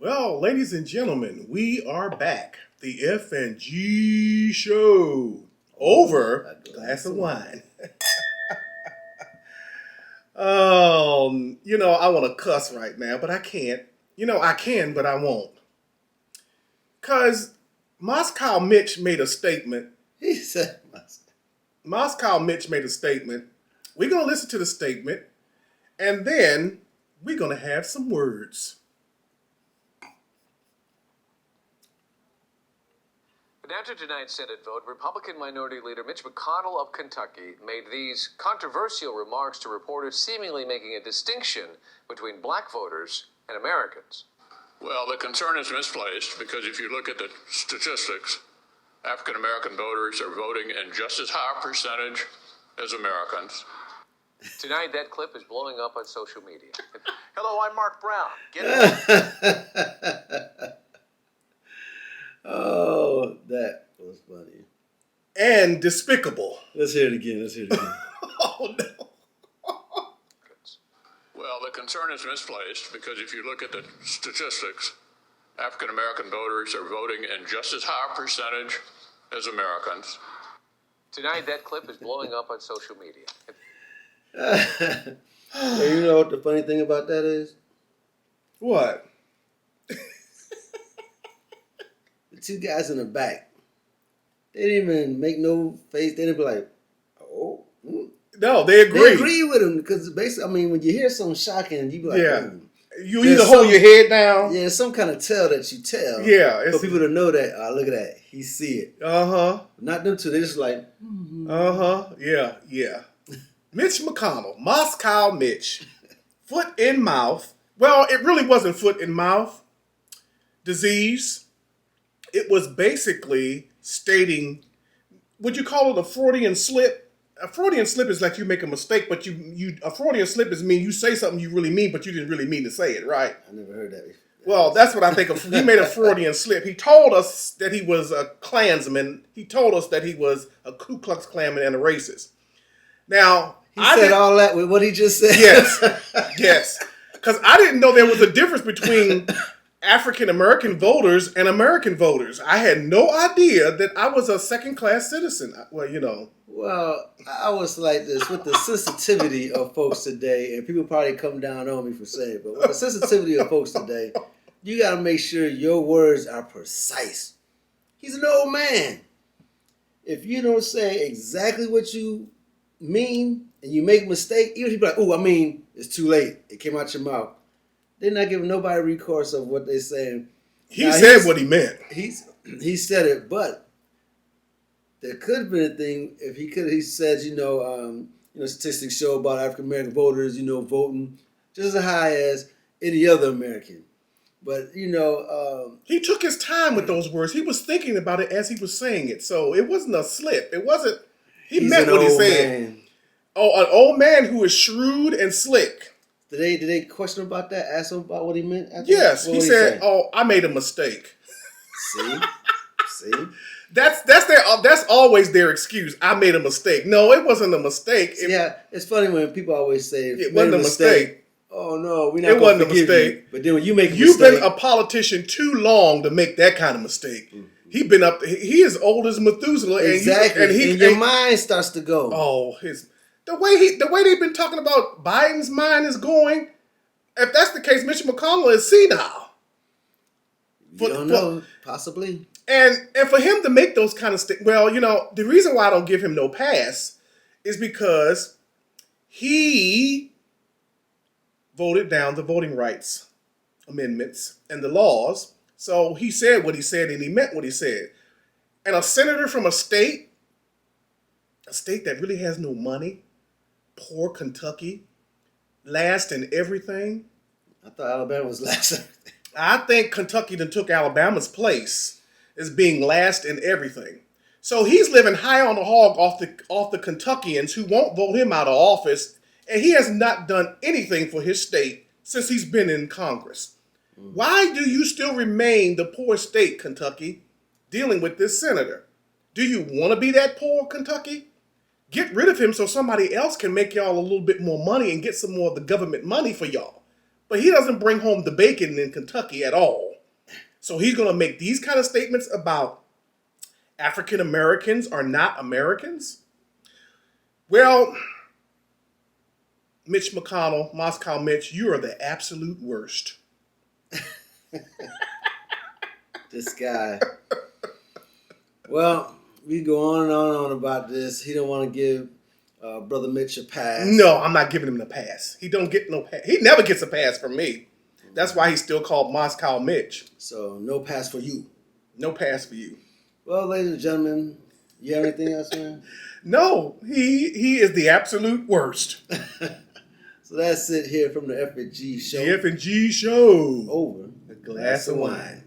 Well, ladies and gentlemen, we are back. The F and G show. Over a glass of wine. Oh, I want to cuss right now, but I can't. I can, but I won't. Because Moscow Mitch made a statement. He said, Moscow Mitch made a statement. We're going to listen to the statement, and then we're going to have some words. But after tonight's Senate vote, Republican Minority Leader Mitch McConnell of Kentucky made these controversial remarks to reporters, seemingly making a distinction between black voters and Americans. Well, the concern is misplaced because if you look at the statistics, African American voters are voting in just as high a percentage as Americans. Tonight, that clip is blowing up on social media. Hello, I'm Mark Brown. Get it? Oh, that was funny. And despicable. Let's hear it again. Oh, no. Well, the concern is misplaced because if you look at the statistics, African American voters are voting in just as high a percentage as Americans. Tonight, that clip is blowing up on social media. Hey, you know what the funny thing about that is? What? The two guys in the back, they didn't even make no face. They didn't be like, oh. No, they agree. They agree with him because basically, when you hear something shocking, you be like, yeah. Oh. You either hold your head down. Yeah, some kind of tell that you tell. Yeah. For people to know that, look at that. He see it. Uh-huh. Not them two. They just like, Uh-huh. Yeah. Mitch McConnell, Moscow Mitch, foot in mouth. Well, it really wasn't foot in mouth disease. It was basically stating, would you call it a Freudian slip? A Freudian slip is like you make a mistake, but a Freudian slip is mean you say something you really mean, but you didn't really mean to say it, right? I never heard that before. Well, that's what I think of. He made a Freudian slip. He told us that he was a Klansman. He told us that he was a Ku Klux Klanman and a racist. Now, he said all that with what he just said? Yes. Because I didn't know there was a difference between African-American voters and American voters. I had no idea that I was a second-class citizen. Well, Well, I was like this with the sensitivity of folks today, and people probably come down on me for saying it, but with the sensitivity of folks today, you got to make sure your words are precise. He's an old man. If you don't say exactly what you mean and you make a mistake, even if you be like, oh, it's too late. It came out your mouth. They're not giving nobody recourse of what they're saying. He said what he meant. He said it, but there could have been a thing if he said, statistics show about African American voters, voting just as high as any other American. But, he took his time with those words. He was thinking about it as he was saying it. So it wasn't a slip. It wasn't, he meant what he said. Man. Oh, an old man who is shrewd and slick. Did they question him about that? Ask him about what he meant? Yes. He said, I made a mistake. See? That's always their excuse. I made a mistake. No, it wasn't a mistake. It's funny when people always say it wasn't a mistake. Oh no, we're not going to forgive you. But then when you make a you've mistake, been a politician too long to make that kind of mistake. Mm-hmm. He is old as Methuselah. Exactly. And your mind starts to go. Oh, the way they've been talking about Biden's mind is going. If that's the case, Mitch McConnell is senile. You don't know, possibly. And for him to make those kind of the reason why I don't give him no pass is because he voted down the voting rights amendments and the laws. So he said what he said and he meant what he said. And a senator from a state that really has no money, poor Kentucky, last in everything. I thought Alabama was last. I think Kentucky then took Alabama's place as being last in everything. So he's living high on the hog off the Kentuckians who won't vote him out of office, and he has not done anything for his state since he's been in Congress. Mm. Why do you still remain the poor state, Kentucky, dealing with this senator? Do you want to be that poor, Kentucky? Get rid of him so somebody else can make y'all a little bit more money and get some more of the government money for y'all. But he doesn't bring home the bacon in Kentucky at all. So he's going to make these kind of statements about African Americans are not Americans? Well, Mitch McConnell, Moscow Mitch, you are the absolute worst. This guy. Well, we go on and on and on about this. He don't want to give Brother Mitch a pass. No, I'm not giving him the pass. He don't get no pass. He never gets a pass from me. That's why he's still called Moscow Mitch. So no pass for you. No pass for you. Well, ladies and gentlemen, you have anything else, man? No, he is the absolute worst. So that's it here from the F&G show. The F&G show. Over A glass of wine.